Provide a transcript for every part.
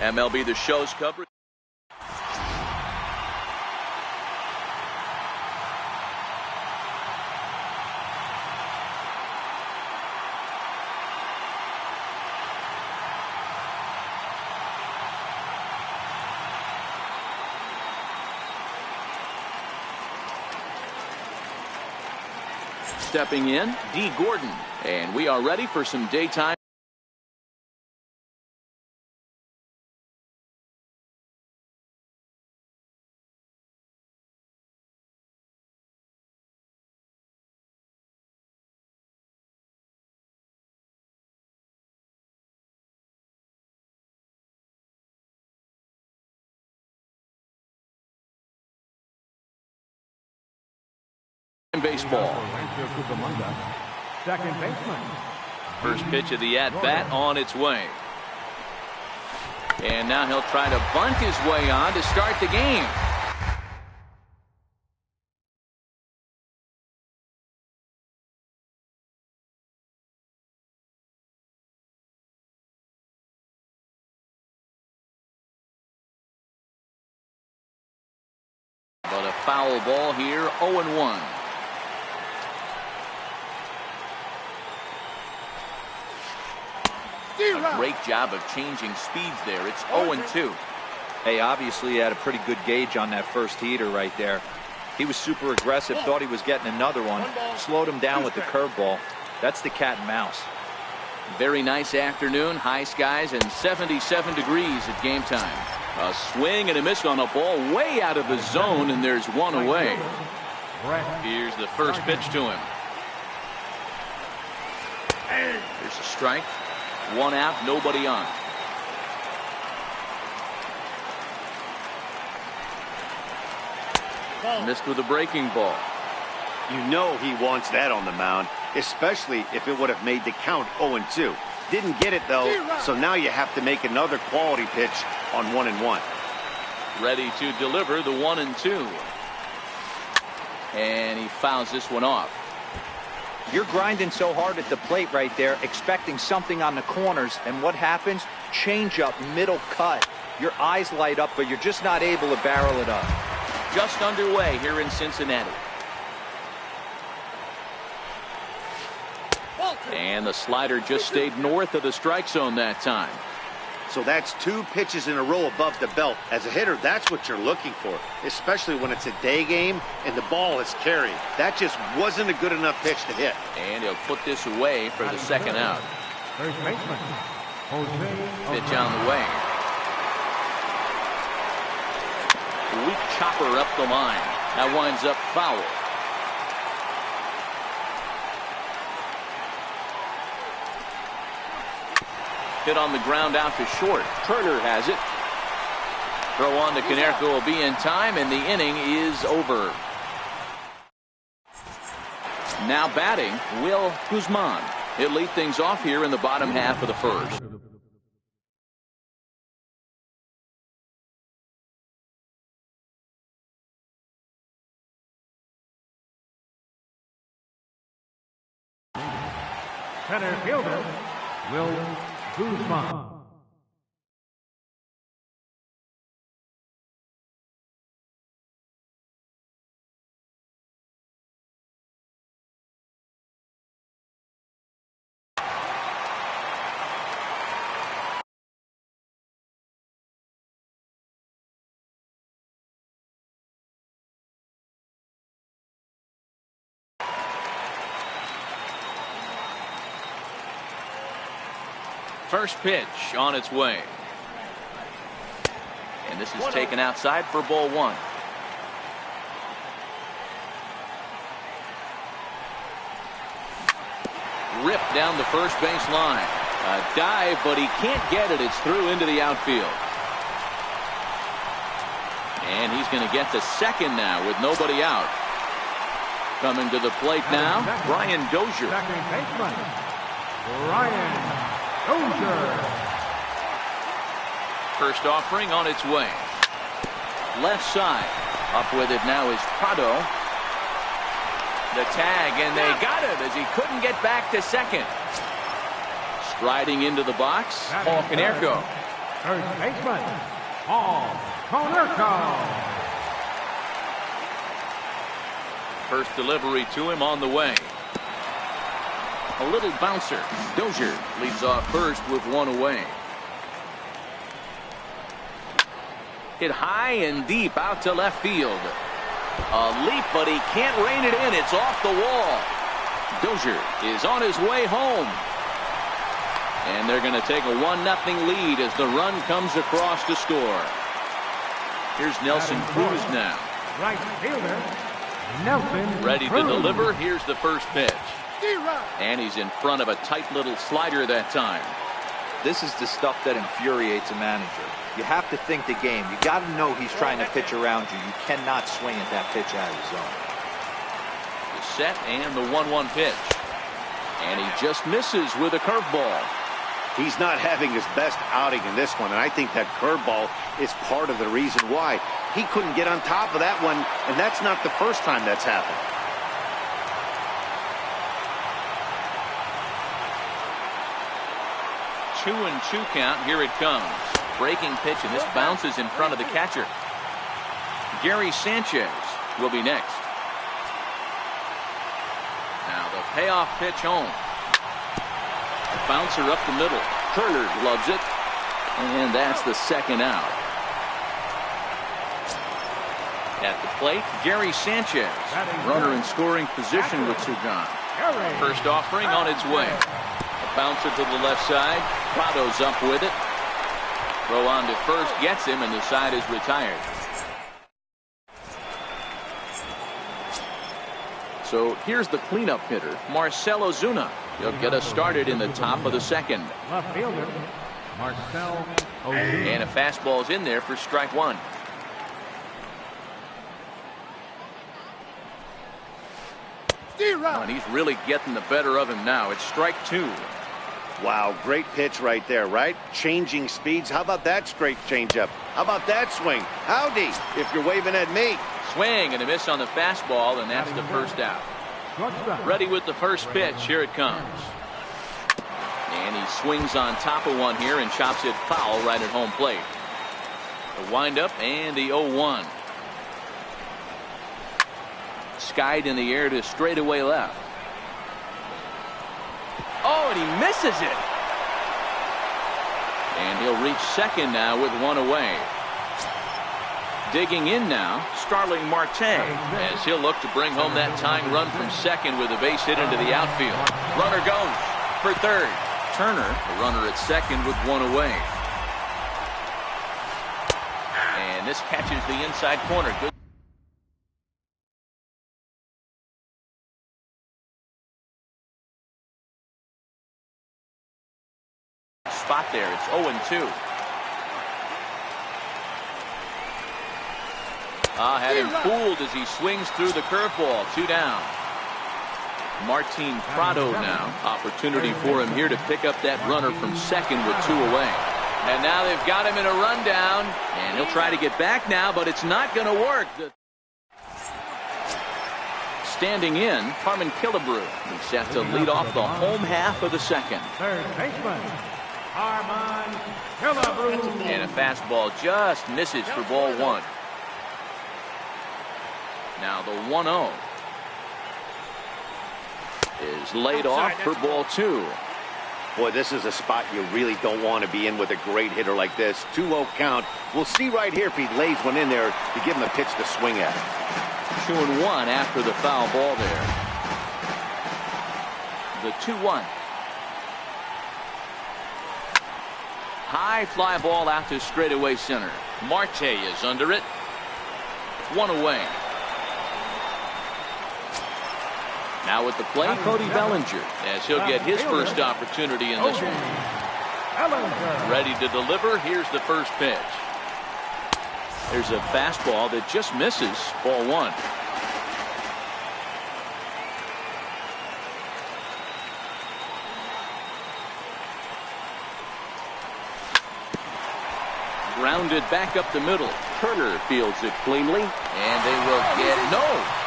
MLB The Show's coverage. Stepping in, D. Gordon. And we are ready for some daytime. Baseball. Second baseman. First pitch of the at-bat on its way. And now he'll try to bunt his way on to start the game. But a foul ball here, 0-1. A great job of changing speeds there. It's 0-2. Hey, obviously he had a pretty good gauge on that first heater right there. He was super aggressive, thought he was getting another one, slowed him down with the curveball. That's the cat and mouse. Very nice afternoon, high skies and 77 degrees at game time. A swing and a miss on a ball way out of the zone, and there's one away. Here's the first pitch to him. There's a strike. One out, nobody on. Missed with a breaking ball. You know he wants that on the mound, especially if it would have made the count 0-2. Didn't get it, though, so now you have to make another quality pitch on 1-1. Ready to deliver the 1-2. And he fouls this one off. You're grinding so hard at the plate right there, expecting something on the corners, and what happens? Change up, middle cut. Your eyes light up, but you're just not able to barrel it up. Just underway here in Cincinnati. And the slider just stayed north of the strike zone that time. So that's 2 pitches in a row above the belt. As a hitter, that's what you're looking for, especially when it's a day game and the ball is carried. That just wasn't a good enough pitch to hit. And he'll put this away for the second out. First baseman. Pitch on the way. Weak chopper up the line. That winds up foul. Hit on the ground out to short. Turner has it. Throw on to Konerko will be in time, and the inning is over. Now batting, Will Guzman. He'll lead things off here in the bottom half of the first. Center fielder, Will Guzman. First pitch on its way. And this is taken outside for ball 1. Ripped down the first base line. A dive, but he can't get it. It's through into the outfield. And he's going to get to second now with nobody out. Coming to the plate now, Brian Dozier. Second baseman, Brian Dozier. First offering on its way. Left side. Up with it now is Prado. The tag, and they got it as he couldn't get back to second. Striding into the box, Paul Konerko. First baseman, Paul Konerko. First delivery to him on the way. A little bouncer. Dozier leads off first with one away. Hit high and deep out to left field. A leap, but he can't rein it in. It's off the wall. Dozier is on his way home. And they're going to take a 1-0 lead as the run comes across to score. Here's Nelson Cruz now. Right fielder, Nelson Ready to Cruz. deliver. Here's the first pitch. And he's in front of a tight little slider that time. This is the stuff that infuriates a manager. You have to think the game. You got to know he's trying to pitch around you. You cannot swing at that pitch out of the zone. The set and the 1-1 pitch. And he just misses with a curveball. He's not having his best outing in this one, and I think that curveball is part of the reason why. He couldn't get on top of that one, and that's not the first time that's happened. Two and two count. Here it comes. Breaking pitch, and this bounces in front of the catcher. Gary Sanchez will be next. Now the payoff pitch home. A bouncer up the middle. Turner loves it. And that's the second out. At the plate, Gary Sanchez. Runner in scoring position with two gone. First offering on its way. A bouncer to the left side. Prado's up with it. Throw on to first gets him, and the side is retired. So here's the cleanup hitter, Marcell Ozuna. He'll get us started in the top of the second. Left fielder, Marcell Ozuna. And a fastball's in there for strike one. And he's really getting the better of him now. It's strike two. Wow, great pitch right there, right? Changing speeds. How about that straight changeup? How about that swing? Howdy, if you're waving at me. Swing and a miss on the fastball, and that's the first out. Ready with the first pitch. Here it comes. And he swings on top of one here and chops it foul right at home plate. The windup and the 0-1. Skied in the air to straightaway left. Oh, and he misses it. And he'll reach second now with one away. Digging in now, Starling Marte, as he'll look to bring home that tying run from second with a base hit into the outfield. Runner goes for third. Turner, the runner at second with one away. And this catches the inside corner. Good. Spot there. It's 0-2. Had him fooled as he swings through the curveball. Two down. Martin Prado now. Opportunity for him here to pick up that runner from second with two away. And now they've got him in a rundown. And he'll try to get back now, but it's not going to work. Standing in, Carmen Killebrew. He's set to lead off the home half of the second. Third baseman, Carmen Killebrew. And a fastball just misses for ball one. Now the 1-0 is laid off for ball two. Boy, this is a spot you really don't want to be in with a great hitter like this. 2-0 count. We'll see right here if he lays one in there to give him a pitch to swing at. 2-1 after the foul ball there. The 2-1. High fly ball out to straightaway center. Marte is under it. One away. Now with the plate, Cody Bellinger, as he'll get his first opportunity in this one. Ready to deliver. Here's the first pitch. There's a fastball that just misses. Ball one. Grounded back up the middle. Turner fields it cleanly, and they will get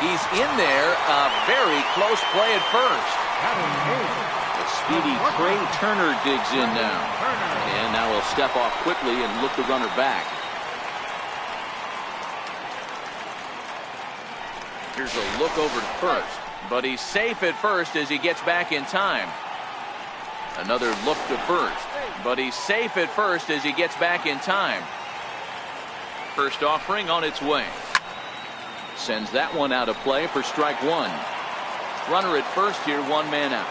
he's in there. A very close play at first. The Speedy Trey Turner digs in now. And now he'll step off quickly and look the runner back. Here's a look over to first. But he's safe at first as he gets back in time. Another look to first. But he's safe at first as he gets back in time. First offering on its way. Sends that one out of play for strike one. Runner at first here, one man out.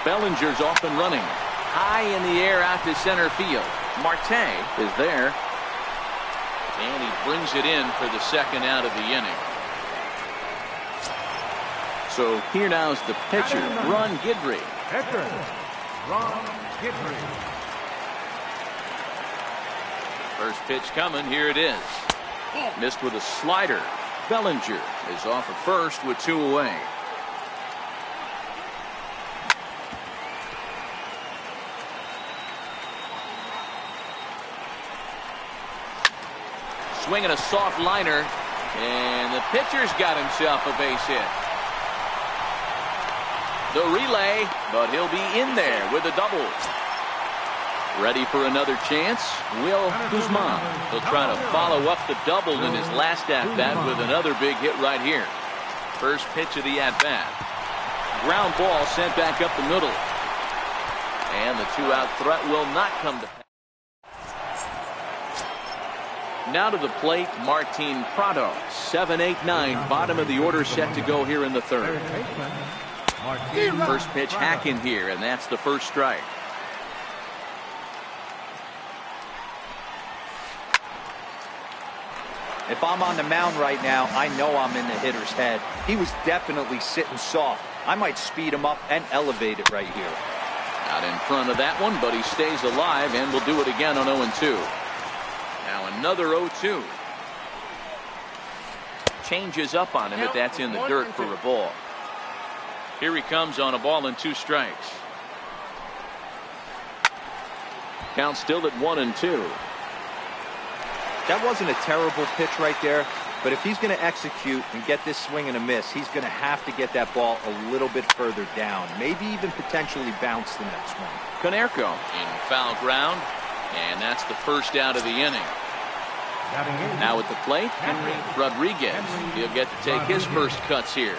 Bellinger's off and running. High in the air out to center field. Marte is there. And he brings it in for the second out of the inning. So here now is the pitcher, Ron Guidry. Pitcher, Ron Guidry. First pitch coming. Here it is. Missed with a slider. Bellinger is off at first with two away. Swinging a soft liner, and the pitcher's got himself a base hit. The relay, but he'll be in there with a double. Ready for another chance? Will Guzman. He'll try to follow up the double in his last at-bat with another big hit right here. First pitch of the at-bat. Ground ball sent back up the middle. And the two-out threat will not come to pass. Now to the plate, Martin Prado. 7-8-9, bottom of the order set to go here in the third. First pitch hack in here, and that's the first strike. If I'm on the mound right now, I know I'm in the hitter's head. He was definitely sitting soft. I might speed him up and elevate it right here. Out in front of that one, but he stays alive and will do it again on 0-2. Now another 0-2. Changes up on him, but that's in the dirt for a ball. Here he comes on a ball and two strikes. Count still at 1-2. That wasn't a terrible pitch right there, but if he's going to execute and get this swing and a miss, he's going to have to get that ball a little bit further down, maybe even potentially bounce the next one. Konerko in foul ground, and that's the first out of the inning. Now at the plate, Henry Rodriguez. He'll get to take his first cuts here.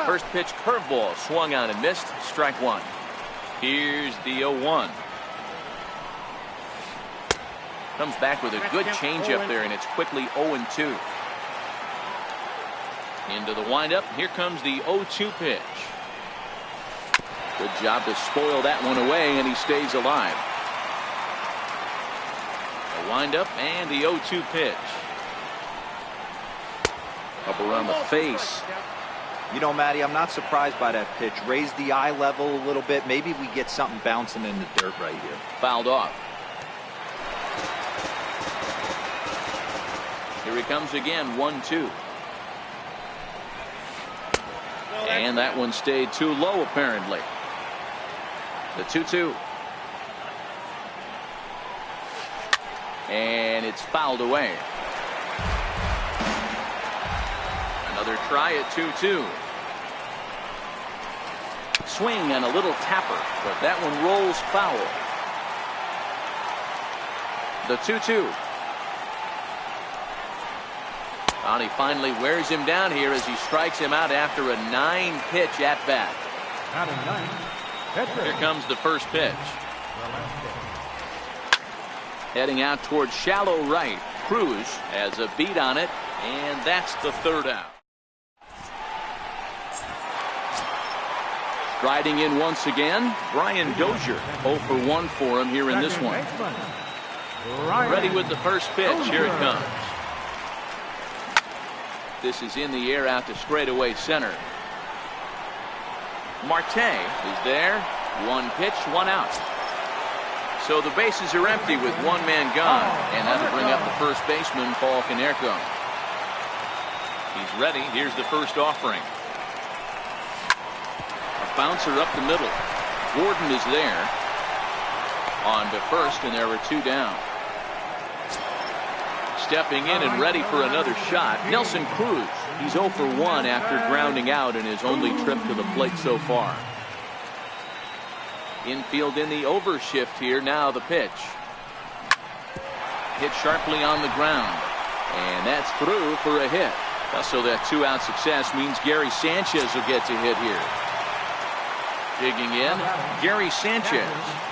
First pitch curveball swung on and missed. Strike one. Here's the 0-1. Comes back with a good changeup there, and it's quickly 0-2. Into the windup. Here comes the 0-2 pitch. Good job to spoil that one away, and he stays alive. The windup and the 0-2 pitch. Up around the face. You know, Matty, I'm not surprised by that pitch. Raise the eye level a little bit. Maybe we get something bouncing in the dirt right here. Fouled off. Here he comes again, 1-2. And that one stayed too low, apparently. The 2-2. And it's fouled away. Another try at 2-2. Swing and a little tapper, but that one rolls foul. The 2-2. And he finally wears him down here as he strikes him out after a 9-pitch at bat. Here comes the first pitch. Heading out towards shallow right. Cruz has a beat on it, and that's the third out. Striding in once again, Brian Dozier. 0 for 1 for him here in this one. Ready with the first pitch. Here it comes. This is in the air out to straightaway center. Marte is there. One pitch, one out. So the bases are empty with one man gone. And that'll bring up the first baseman, Paul Konerko. He's ready. Here's the first offering. A bouncer up the middle. Gordon is there. On to first, and there were two down. stepping in and ready for another shot. Nelson Cruz. He's 0 for 1 after grounding out in his only trip to the plate so far. Infield in the overshift here. Now the pitch. Hit sharply on the ground. And that's through for a hit. So that 2-out success means Gary Sanchez will get to hit here. Digging in, Gary Sanchez.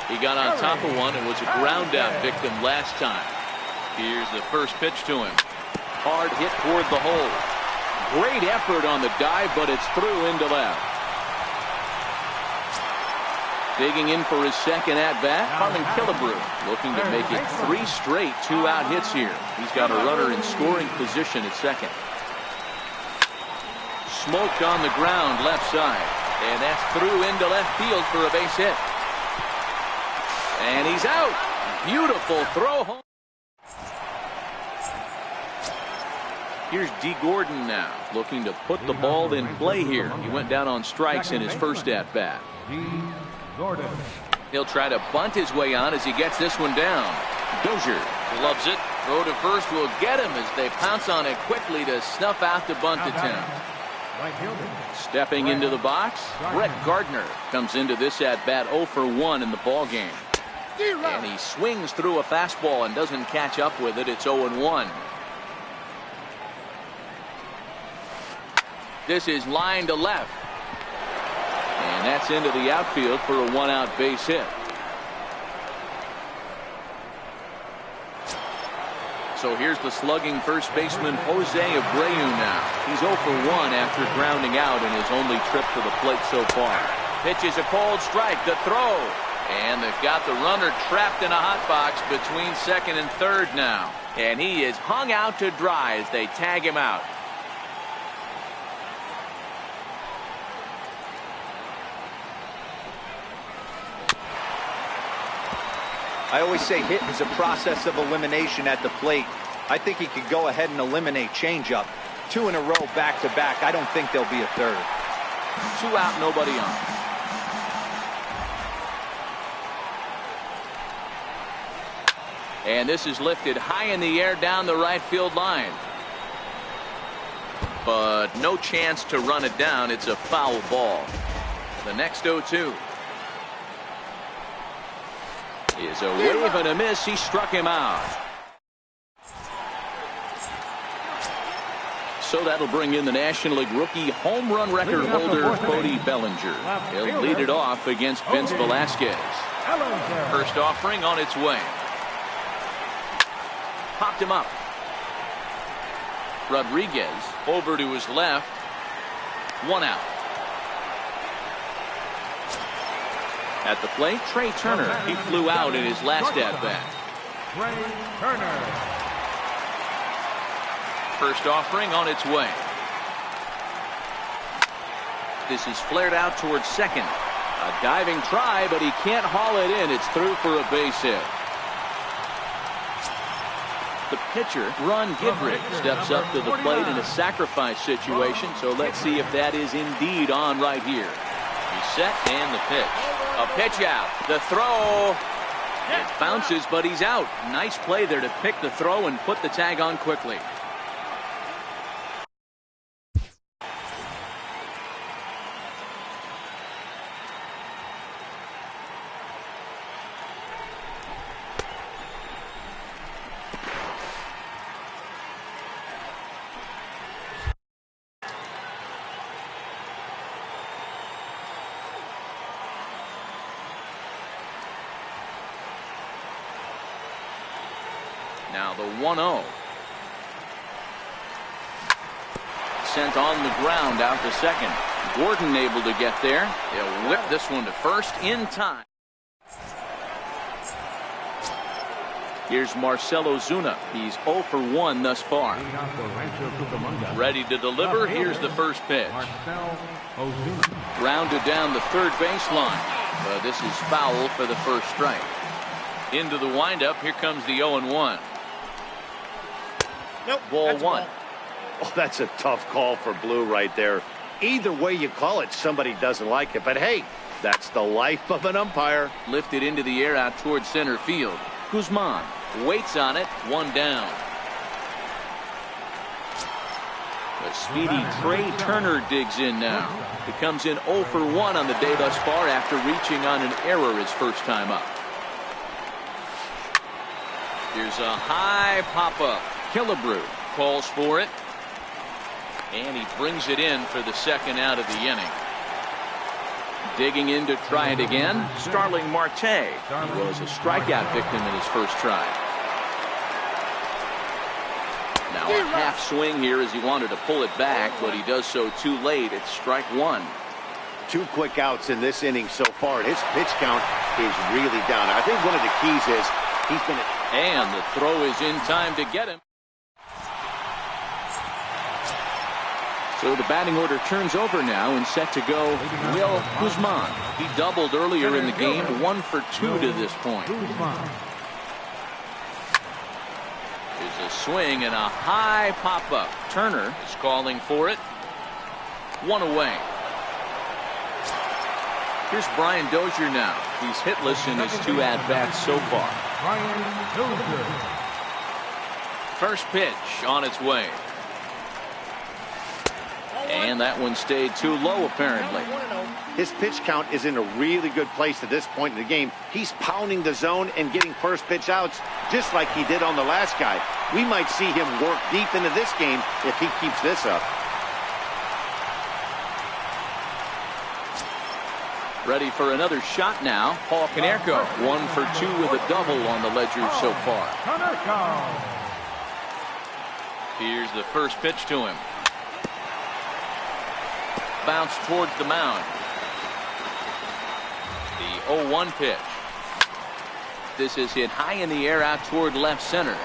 He got on top of one and was a ground out victim last time. Here's the first pitch to him. Hard hit toward the hole. Great effort on the dive, but it's through into left. Digging in for his second at-bat, Harlan Killebrew looking to make it 3 straight 2-out hits here. He's got a runner in scoring position at second. Smoked on the ground left side. And that's through into left field for a base hit. And he's out. Beautiful throw home. Here's D. Gordon now looking to put the ball in play here. He went down on strikes in his first at-bat. Gordon. He'll try to bunt his way on as he gets this one down. Dozier loves it. Throw to first will get him as they pounce on it quickly to snuff out the bunt attempt. Stepping into the box, Brett Gardner comes into this at-bat 0 for 1 in the ball game. And he swings through a fastball and doesn't catch up with it. It's 0-1. This is line to left. And that's into the outfield for a 1-out base hit. So here's the slugging first baseman Jose Abreu now. He's 0 for 1 after grounding out in his only trip to the plate so far. Pitches a cold strike. The throw. And they've got the runner trapped in a hot box between second and third now. And he is hung out to dry as they tag him out. I always say hitting is a process of elimination at the plate. I think he could go ahead and eliminate changeup. 2 in a row back to back. I don't think there'll be a third. 2 out, nobody on. And this is lifted high in the air down the right field line. But no chance to run it down. It's a foul ball. The next 0-2. Is a wave and a miss. He struck him out. So that'll bring in the National League rookie home run record holder Cody Bellinger. He'll lead it off against Vince Velasquez. First offering on its way. Popped him up. Rodriguez over to his left. 1 out. At the plate, Trey Turner. He flew out in his last at-bat. Trey Turner. First offering on its way. This is flared out towards second. A diving try, but he can't haul it in. It's through for a base hit. The pitcher, Ron Gidrick, steps up to the plate in a sacrifice situation. So let's see if that is indeed on right here. He's set and the pitch. A pitch out. The throw. It bounces, but he's out. Nice play there to pick the throw and put the tag on quickly. Now the 1-0. Sent on the ground out to second. Gordon able to get there. He'll whip this one to first in time. Here's Marcelo Zuna. He's 0 for 1 thus far. Ready to deliver. Here's the first pitch. Grounded down the third baseline. But this is foul for the first strike. Into the windup. Here comes the 0-1. Nope. Ball 1. Oh, that's a tough call for Blue right there. Either way you call it, somebody doesn't like it. But hey, that's the life of an umpire. Lifted into the air out towards center field. Guzman waits on it. 1 down. The speedy Trey Turner digs in now. He comes in 0 for 1 on the day thus far after reaching on an error his first time up. Here's a high pop-up. Killebrew calls for it. And he brings it in for the second out of the inning. Digging in to try it again, Starling Marte. He was a strikeout victim in his first try. Now a half swing here as he wanted to pull it back, but he does so too late. It's strike one. 2 quick outs in this inning so far. His pitch count is really down. I think one of the keys is he's been... And the throw is in time to get him. So the batting order turns over now and set to go Will Guzman. He doubled earlier in the game, 1 for 2 to this point. There's a swing and a high pop-up. Turner is calling for it. 1 away. Here's Brian Dozier now. He's hitless in his 2 at-bats so far. First pitch on its way. And that one stayed too low, apparently. His pitch count is in a really good place at this point in the game. He's pounding the zone and getting first pitch outs just like he did on the last guy. We might see him work deep into this game if he keeps this up. Ready for another shot now. Paul Konerko, 1 for 2 with a double on the ledger so far. Here's the first pitch to him. Bounce towards the mound. The 0-1 pitch. This is hit high in the air out toward left center.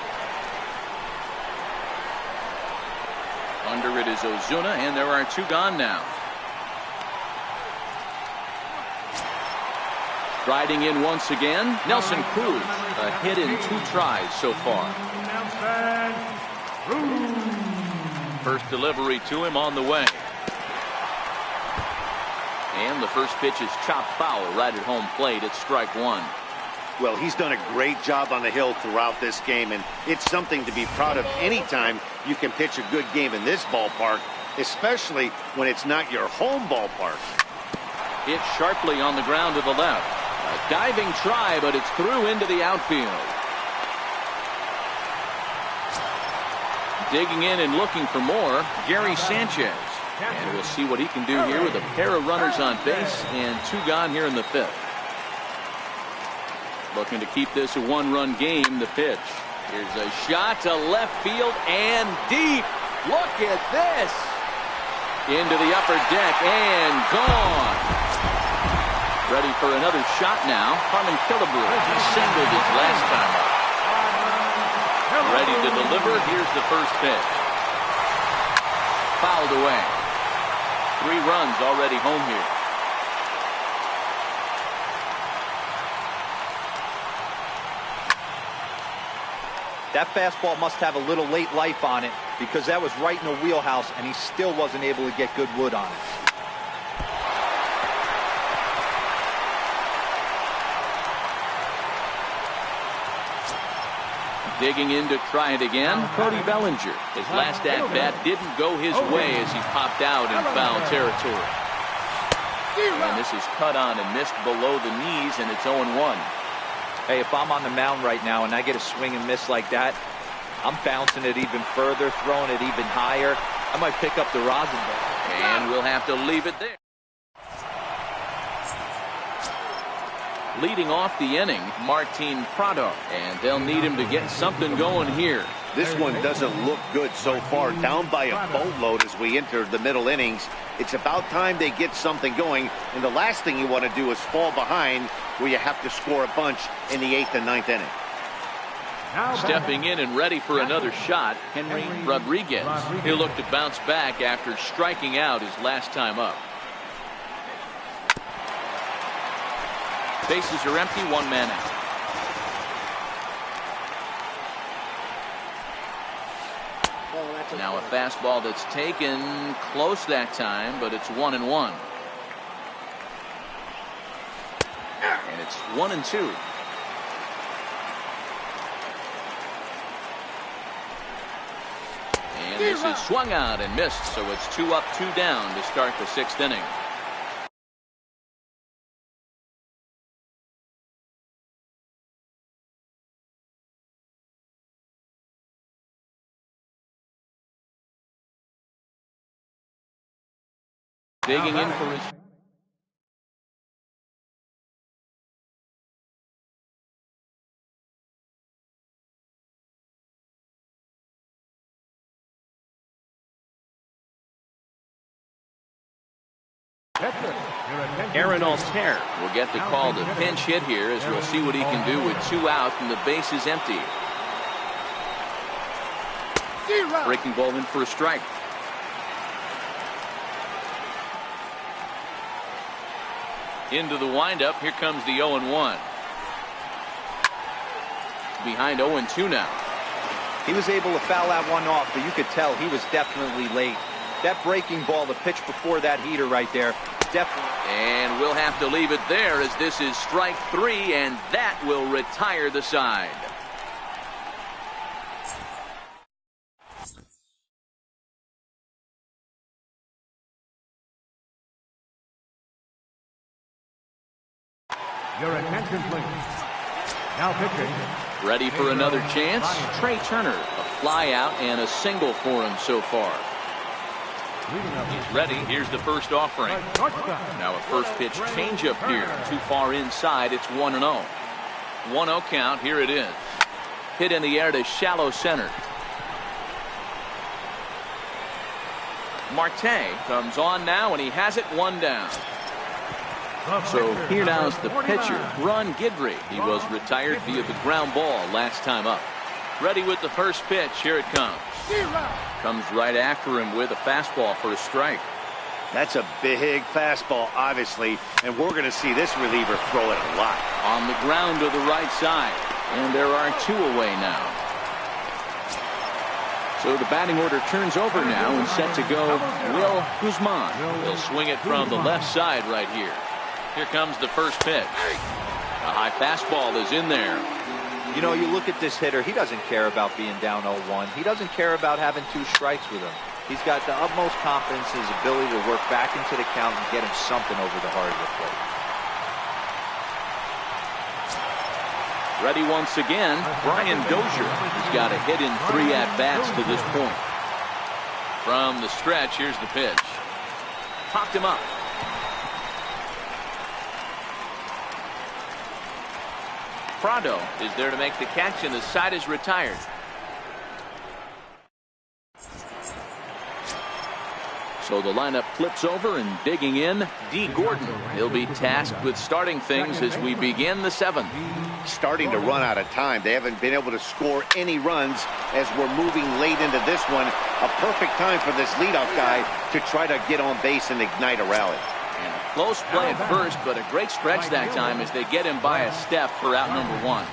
Under it is Ozuna, and there are 2 gone now. Riding in once again, Nelson Cruz. A hit in 2 tries so far. First delivery to him on the way. And the first pitch is chopped foul right at home plate. It's strike 1. Well, he's done a great job on the hill throughout this game, and it's something to be proud of anytime you can pitch a good game in this ballpark, especially when it's not your home ballpark. Hit sharply on the ground to the left. A diving try, but it's through into the outfield. Digging in and looking for more, Gary Sanchez. And we'll see what he can do here with a pair of runners on base and 2 gone here in the 5th. Looking to keep this a 1-run game. The pitch. Here's a shot to left field and deep. Look at this. Into the upper deck and gone. Ready for another shot now. Harmon Killebrew. He singled his last time up. Ready to deliver. Here's the first pitch. Fouled away. 3 runs already home here. That fastball must have a little late life on it because that was right in the wheelhouse and he still wasn't able to get good wood on it. Digging in to try it again, Cody Bellinger. His last at-bat didn't go his way as he popped out in foul territory. And this is cut on and missed below the knees, and it's 0-1. Hey, if I'm on the mound right now and I get a swing and miss like that, I'm bouncing it even further, throwing it even higher. I might pick up the rosin ball. And we'll have to leave it there. Leading off the inning, Martin Prado, and they'll need him to get something going here. This one doesn't look good so far. Down by a boatload as we enter the middle innings. It's about time they get something going, and the last thing you want to do is fall behind where you have to score a bunch in the 8th and 9th inning. Stepping in and ready for another shot, Henry Rodriguez. He'll look to bounce back after striking out his last time up. Bases are empty, 1 man out. Now a fastball that's taken close that time, but it's 1-1. And it's 1-2. And this is swung out and missed, so it's 2 up, 2 down to start the 6th inning. Digging in for his... Aaron Altair will get the call to pinch hit here, as we'll see what he can do with 2 out and the base is empty. Breaking ball in for a strike. Into the windup. Here comes the 0-1. Behind 0-2 now. He was able to foul that one off, but you could tell he was definitely late. That breaking ball, the pitch before that heater right there, definitely. And we'll have to leave it there, as this is strike 3, and that will retire the side. Your attention, please. Now pitching. Ready for another chance? Trey Turner. A fly out and a single for him so far. He's ready. Here's the first offering. Now a first pitch changeup here. Too far inside. It's 1-0. 1-0 count. Here it is. Hit in the air to shallow center. Marte comes on now, and he has it 1 down. So here now is the pitcher, Ron Guidry. He was retired via the ground ball last time up. Ready with the first pitch. Here it comes. Comes right after him with a fastball for a strike. That's a big fastball, obviously, and we're going to see this reliever throw it a lot. On the ground to the right side, and there are 2 away now. So the batting order turns over now, and set to go Will Guzman. He'll swing it from the left side right here. Here comes the first pitch. A high fastball is in there. You know, you look at this hitter, he doesn't care about being down 0-1. He doesn't care about having 2 strikes with him. He's got the utmost confidence in his ability to work back into the count and get him something over the heart of the plate. Ready once again, Brian Dozier. He's got a hit in 3 at-bats to this point. From the stretch, here's the pitch. Popped him up. Prado is there to make the catch, and the side is retired. So the lineup flips over, and digging in, D. Gordon. He'll be tasked with starting things as we begin the 7th. Starting to run out of time. They haven't been able to score any runs as we're moving late into this one. A perfect time for this leadoff guy to try to get on base and ignite a rally. And a close play at first, but a great stretch that time as they get him by a step for out number 1.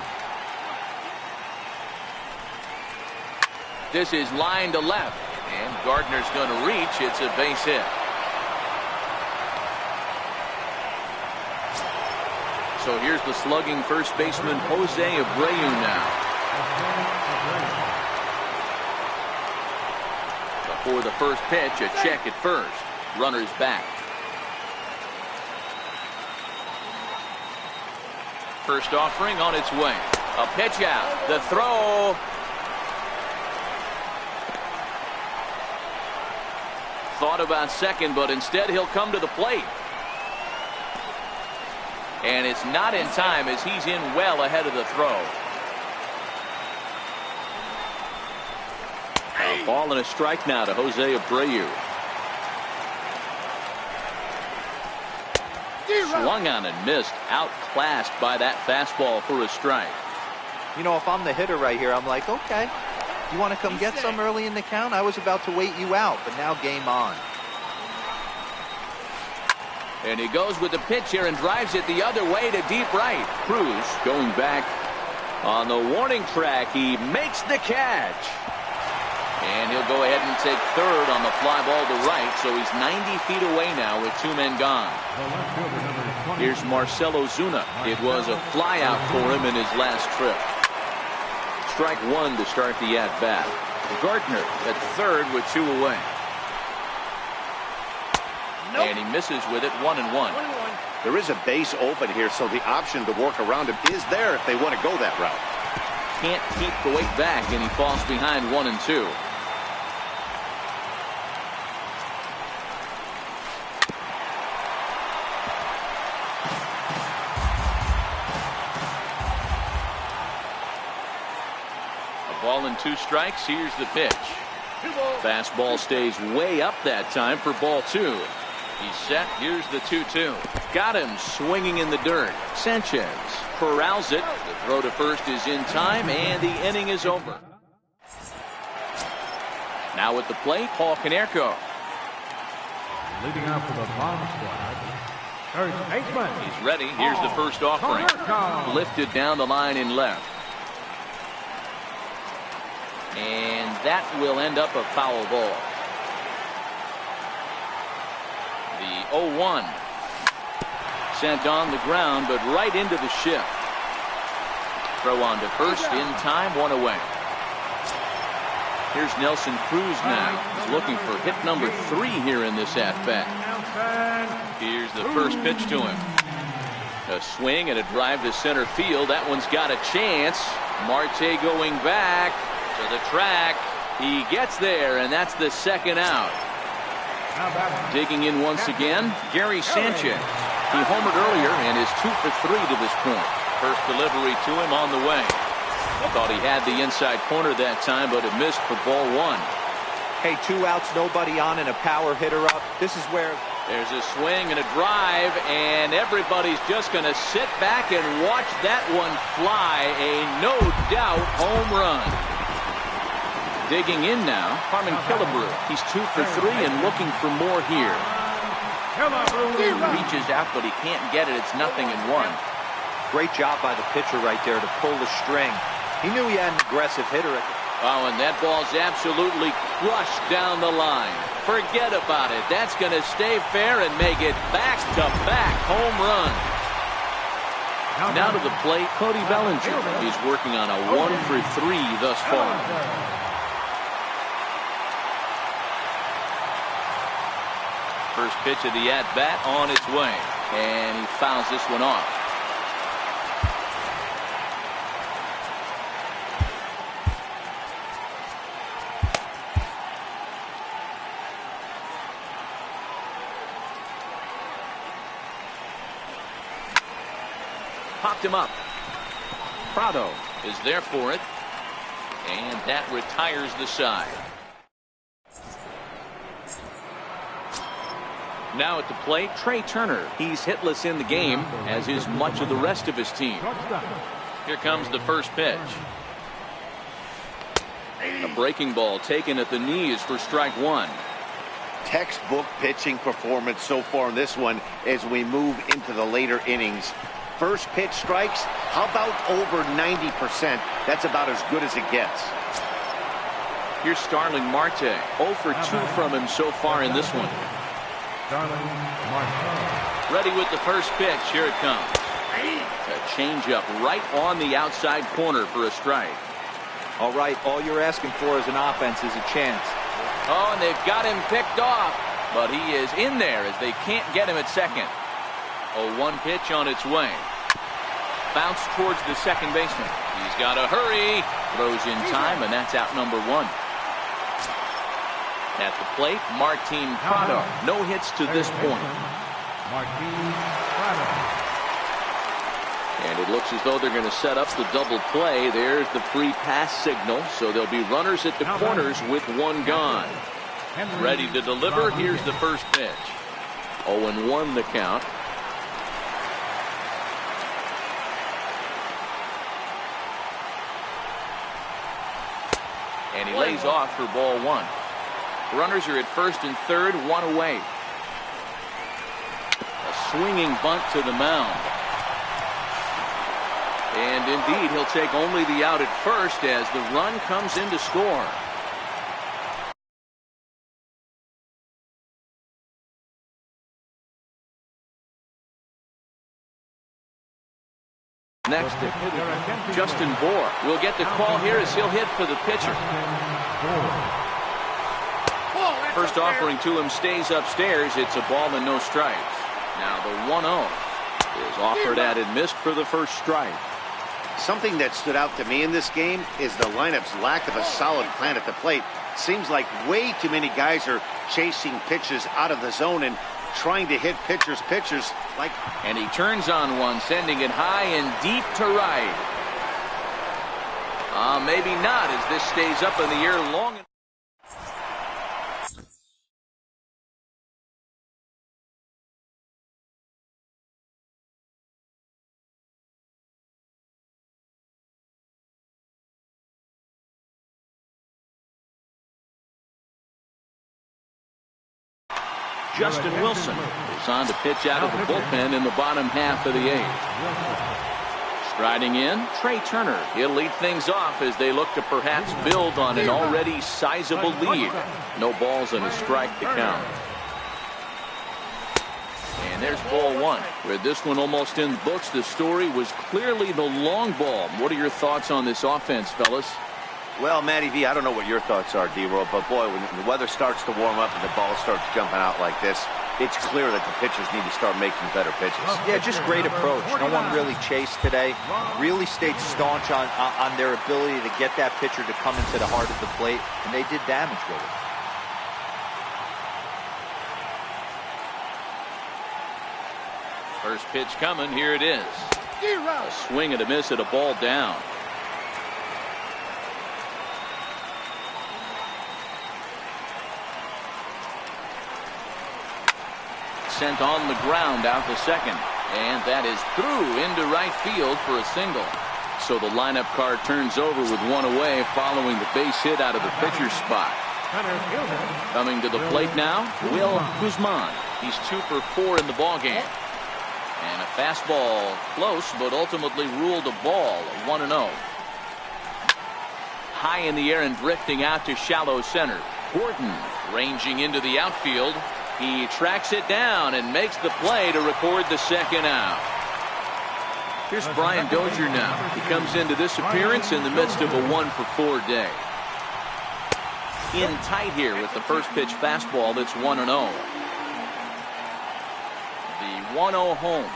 This is line to left, and Gardner's going to reach. It's a base hit. So here's the slugging first baseman Jose Abreu now. Before the first pitch, a check at first. Runners back. First offering on its way. A pitch out. The throw. Thought about second, but instead he'll come to the plate. And it's not in time as he's in well ahead of the throw. A ball and a strike now to Jose Abreu. Swung on and missed. Outclassed by that fastball for a strike. You know, if I'm the hitter right here, I'm like, okay, you want to come get some early in the count? I was about to wait you out, but now game on. And he goes with the pitch here and drives it the other way to deep right. Cruz going back on the warning track. He makes the catch. And he'll go ahead and take third on the fly ball to right. So he's 90 feet away now with 2 men gone. Here's Marcelo Zuna. It was a fly out for him in his last trip. Strike 1 to start the at-bat. Gardner at third with 2 away. Nope. And he misses with it, 1-1. There is a base open here, so the option to work around him is there if they want to go that route. Can't keep the weight back, and he falls behind 1-2. A ball and 2 strikes. Here's the pitch. Fastball stays way up that time for ball 2. He's set. Here's the 2-2. Got him swinging in the dirt. Sanchez corrals it. The throw to first is in time, and the inning is over. Now at the plate, Paul Konerko. Leading off for the bomb squad, third baseman. He's ready. Here's the first offering. Lifted down the line in left. And that will end up a foul ball. The 0-1 sent on the ground, but right into the shift. Throw on to first in time, 1 away. Here's Nelson Cruz now. He's looking for hit number 3 here in this at-bat. Here's the first pitch to him. A swing and a drive to center field. That one's got a chance. Marte going back to the track. He gets there, and that's the second out. Digging in once again, Gary Sanchez. He homered earlier and is 2 for 3 to this point. First delivery to him on the way. Thought he had the inside corner that time, but it missed for ball 1. Hey, 2 outs, nobody on, and a power hitter up. This is where there's a swing and a drive, and everybody's just going to sit back and watch that one fly. A no doubt home run. Digging in now, Harmon Killebrew. He's 2 for 3 and looking for more here. He reaches out, but he can't get it. It's 0-1. Great job by the pitcher right there to pull the string. He knew he had an aggressive hitter. Oh, and that ball's absolutely crushed down the line. Forget about it. That's going to stay fair and make it back-to-back home run. Now to the plate, Cody Bellinger. He's working on a 1 for 3 thus far. First pitch of the at-bat on its way. And he fouls this one off. Popped him up. Prado is there for it. And that retires the side. Now at the plate, Trey Turner. He's hitless in the game, as is much of the rest of his team. Here comes the first pitch. A breaking ball taken at the knees for strike 1. Textbook pitching performance so far in this one as we move into the later innings. First pitch strikes, how about over 90%? That's about as good as it gets. Here's Starling Marte. 0 for 2 from him so far in this one. Ready with the first pitch. Here it comes. A changeup right on the outside corner for a strike. All right, all you're asking for as an offense is a chance. Oh, and they've got him picked off, but he is in there as they can't get him at second. 0-1 pitch on its way. Bounce towards the second baseman. He's got to hurry. Throws in time, and that's out number 1. At the plate, Martin Prado. No hits to this point. And it looks as though they're going to set up the double play. There's the free pass signal. So there'll be runners at the corners with 1 gone. Ready to deliver. Here's the first pitch. 0-1 the count. And he lays off for ball 1. Runners are at first and third, 1 away. A swinging bunt to the mound. And indeed, he'll take only the out at first as the run comes in to score. Next, Justin Bohr will get the call here as he'll hit for the pitcher. First offering to him stays upstairs. It's a ball and no strikes. Now the 1-0 is offered at and missed for the first strike. Something that stood out to me in this game is the lineup's lack of a solid plan at the plate. Seems like way too many guys are chasing pitches out of the zone and trying to hit pitchers like. And he turns on one, sending it high and deep to right. Maybe not, as this stays up in the air long. Justin Wilson is on to pitch out of the bullpen in the bottom half of the eighth. Striding in, Trey Turner. He'll lead things off as they look to perhaps build on an already sizable lead. No balls and a strike to count. And there's ball one. With this one almost in the books, the story was clearly the long ball. What are your thoughts on this offense, fellas? Well, Matty V, I don't know what your thoughts are, D-Roll, but boy, when the weather starts to warm up and the ball starts jumping out like this, it's clear that the pitchers need to start making better pitches. Yeah, just great approach. No one really chased today. Really stayed staunch on their ability to get that pitcher to come into the heart of the plate, and they did damage with it. First pitch coming. Here it is. A swing and a miss at a ball down. Sent on the ground out to second, and that is through into right field for a single. So the lineup card turns over with one away following the base hit out of the pitcher's spot. Coming to the plate now, Will Guzman. He's 2 for 4 in the ballgame. And a fastball close, but ultimately ruled a ball, 1-0. High in the air and drifting out to shallow center. Gordon ranging into the outfield. He tracks it down and makes the play to record the second out. Here's Brian Dozier now. He comes into this appearance in the midst of a 1-for-4 day. In tight here with the first pitch fastball that's 1-0. The 1-0 home.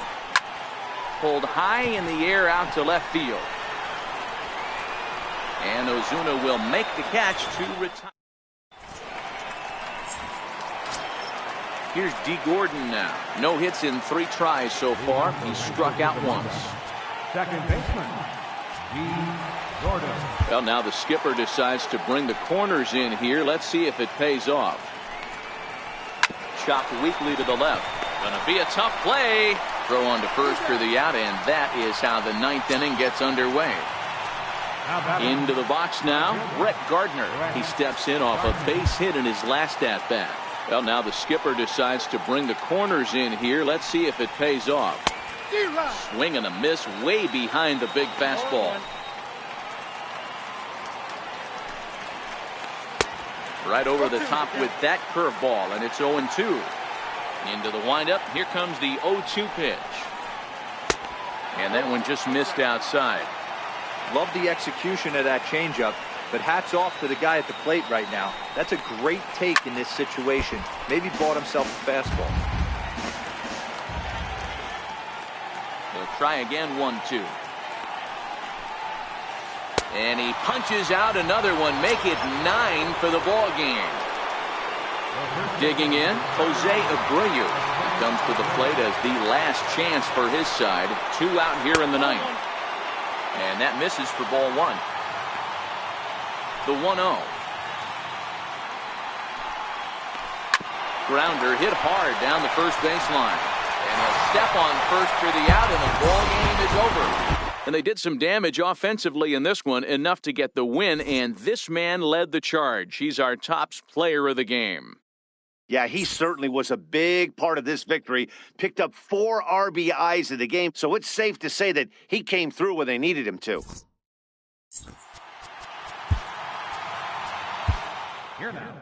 Pulled high in the air out to left field. And Ozuna will make the catch to retire. Here's D. Gordon now. No hits in 3 tries so far. He struck out once. Second baseman, D. Gordon. Well, now the skipper decides to bring the corners in here. Let's see if it pays off. Chopped weakly to the left. Gonna be a tough play. Throw on to first for the out, and that is how the 9th inning gets underway. Into the box now, Brett Gardner. He steps in off a base hit in his last at-bat. Well, now the skipper decides to bring the corners in here. Let's see if it pays off. Swing and a miss way behind the big fastball. Right over the top with that curveball, and it's 0-2. Into the windup. Here comes the 0-2 pitch. And that one just missed outside. Love the execution of that changeup. But hats off to the guy at the plate right now. That's a great take in this situation. Maybe bought himself a fastball. They'll try again, 1-2. And he punches out another one. Make it 9 for the ball game. Digging in, Jose Abreu. He comes to the plate as the last chance for his side. 2 out here in the 9th. And that misses for ball 1. The 1-0. Grounder hit hard down the first baseline. And a step on first for the out, and the ball game is over. And they did some damage offensively in this one, enough to get the win, and this man led the charge. He's our top player of the game. Yeah, he certainly was a big part of this victory. Picked up 4 RBIs in the game, so it's safe to say that he came through when they needed him to. Here now,